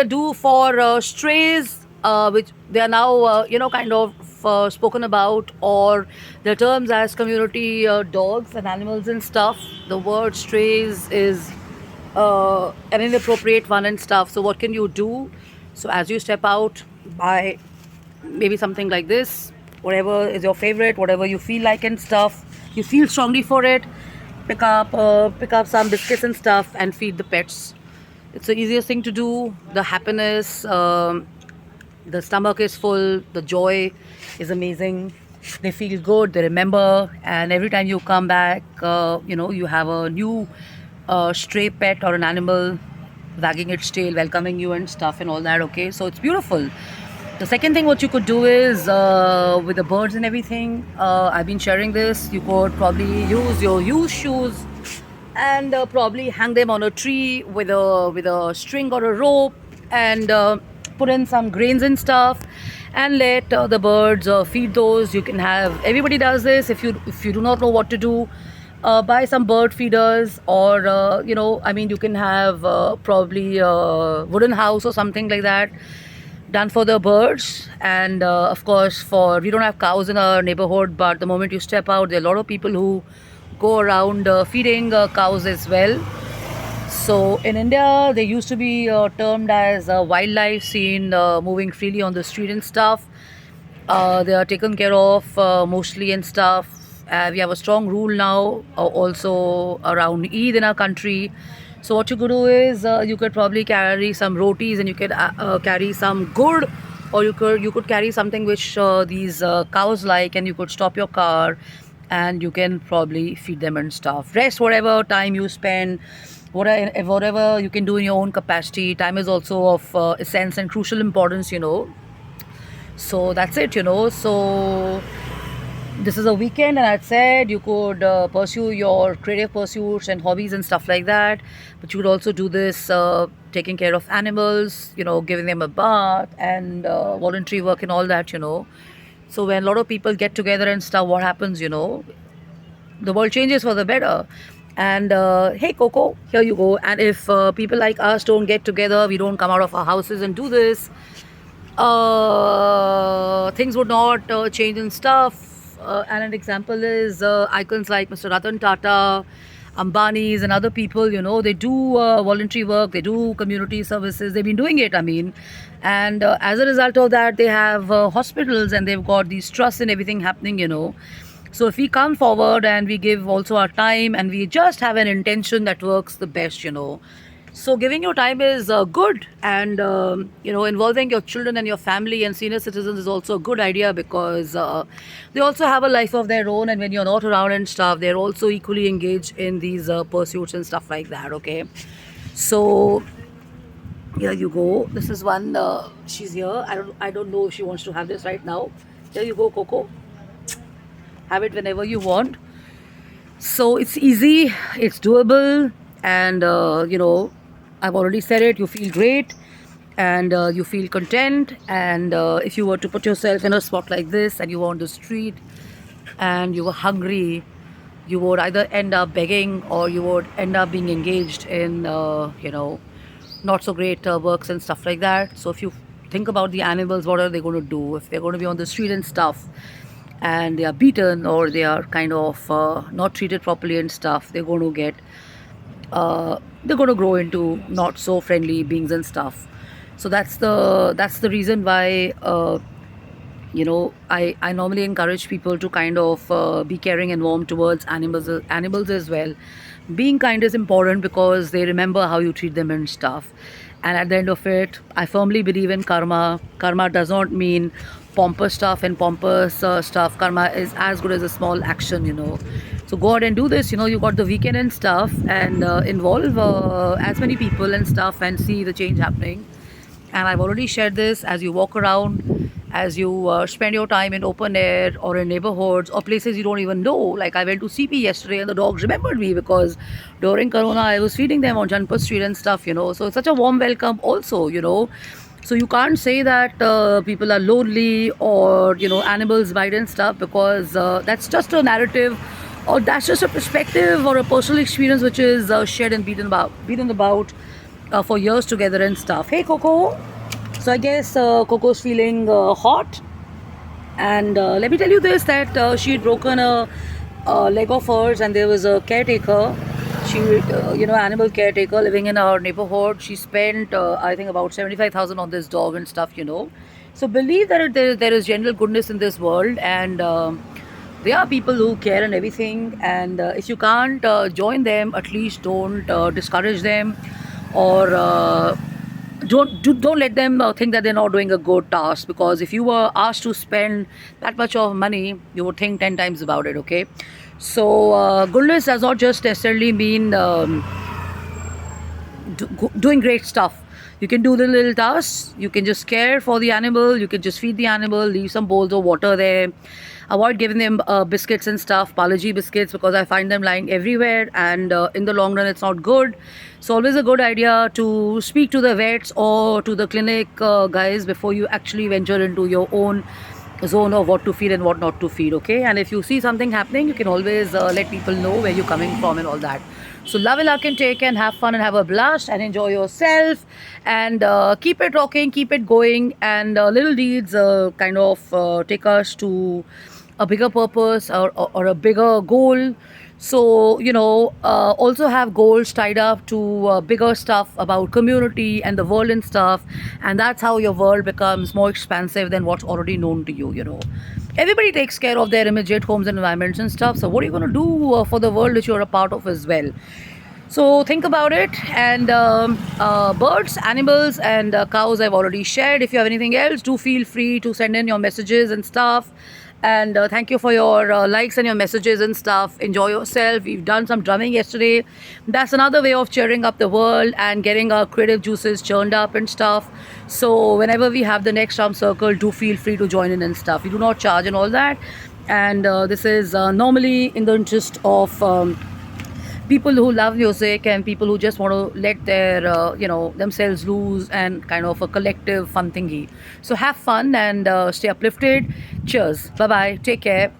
do for strays, which they are now, kind of spoken about, or the terms as community dogs and animals and stuff. The word strays is an inappropriate one and stuff. So what can you do? So as you step out, buy maybe something like this, whatever is your favorite, whatever you feel like and stuff. You feel strongly for it. Pick up some biscuits and stuff and feed the pets. It's the easiest thing to do. The happiness, the stomach is full, the joy is amazing. They feel good, they remember, and every time you come back, you have a new stray pet or an animal wagging its tail, welcoming you and stuff and all that. Okay, so it's beautiful. The second thing what you could do is with the birds and everything. I've been sharing this. You could probably use your used shoes and probably hang them on a tree with a string or a rope, and put in some grains and stuff, and let the birds feed those. You can have, everybody does this. If you do not know what to do, buy some bird feeders, or you can have probably a wooden house or something like that done for the birds. And of course, for we don't have cows in our neighborhood, but the moment you step out, there are a lot of people who go around feeding cows as well. So in India, they used to be termed as wildlife, seen moving freely on the street and stuff. They are taken care of mostly and stuff. We have a strong rule now also around Eid in our country. So what you could do is you could probably carry some rotis, and you could carry some good, or you could carry something which these cows like, and you could stop your car and you can probably feed them and stuff. Rest whatever time you spend, whatever you can do in your own capacity. Time is also of essence and crucial importance. So that's it. So this is a weekend, and I said you could pursue your creative pursuits and hobbies and stuff like that, but you could also do this taking care of animals, giving them a bath, and voluntary work and all that. So when a lot of people get together and stuff, what happens? The world changes for the better. And hey Coco, here you go. And if people like us don't get together, we don't come out of our houses and do this, things would not change and stuff. And an example is icons like Mr. Ratan Tata, Ambanis, and other people. They do voluntary work, they do community services. They've been doing it. And as a result of that, they have hospitals, and they've got these trusts and everything happening. So if we come forward and we give also our time, and we just have an intention that works the best. So giving your time is good, and involving your children and your family and senior citizens is also a good idea, because they also have a life of their own, and when you're not around and stuff, they're also equally engaged in these pursuits and stuff like that. Okay, so here you go. This is one. She's here. I don't know if she wants to have this right now. Here you go, Coco. Have it whenever you want. So it's easy, it's doable, and I've already said it. You feel great, and you feel content. And if you were to put yourself in a spot like this, and you were on the street, and you were hungry, you would either end up begging, or you would end up being engaged in not so great works and stuff like that. So if you think about the animals, what are they going to do if they're going to be on the street and stuff, and they are beaten, or they are kind of not treated properly and stuff? They're going to get they're going to grow into not so friendly beings and stuff. So that's the reason why I normally encourage people to kind of be caring and warm towards animals as well. Being kind is important, because they remember how you treat them and stuff. And at the end of it, I firmly believe in karma. Karma does not mean pompous stuff and pompous stuff. Karma is as good as a small action. So go out and do this. You got the weekend and stuff, and involve as many people and stuff, and see the change happening. And I've already shared this. As you walk around, as you spend your time in open air, or in neighborhoods, or places you don't even know. Like I went to CP yesterday, and the dogs remembered me, because during Corona I was feeding them on Janpat Street and stuff. So it's such a warm welcome also. So you can't say that people are lonely, or animals bite and stuff, because that's just a narrative, or that's just a perspective, or a personal experience which is shared and beaten about for years together and stuff. Hey, Coco. So I guess Coco's feeling hot. And let me tell you this, that she had broken a leg of hers, and there was a caretaker. She, animal caretaker living in our neighborhood. She spent, I think, about 75,000 on this dog and stuff. So believe that there is general goodness in this world, and there are people who care and everything. And if you can't join them, at least don't discourage them, or don't let them think that they're not doing a good task, because if you were asked to spend that much of money, you would think 10 times about it. Okay, so goodness does not just necessarily mean doing great stuff. You can do the little tasks. You can just care for the animal. You can just feed the animal, leave some bowls of water there. Avoid giving them biscuits and stuff, Palaji biscuits, because I find them lying everywhere, and in the long run it's not good. So always a good idea to speak to the vets or to the clinic guys before you actually venture into your own zone of what to feed and what not to feed. Okay, and if you see something happening, you can always let people know where you're coming from and all that. So love and luck, and take care and have fun and have a blast and enjoy yourself, and keep it rocking, keep it going, and little deeds kind of take us to a bigger purpose, or a bigger goal. So also have goals tied up to bigger stuff about community and the world and stuff, and that's how your world becomes more expansive than what's already known to you. Everybody takes care of their immediate homes and environments and stuff, so what are you going to do for the world that you're a part of as well? So think about it. And birds, animals, and cows I've already shared. If you have anything else, do feel free to send in your messages and stuff. And thank you for your likes and your messages and stuff. Enjoy yourself. We've done some drumming yesterday. That's another way of cheering up the world and getting our creative juices churned up and stuff. So whenever we have the next drum circle, do feel free to join in and stuff. We do not charge and all that. And this is normally in the interest of people who love music and people who just want to let their themselves loose, and kind of a collective fun thingy. So have fun and stay uplifted. Cheers, bye bye, take care.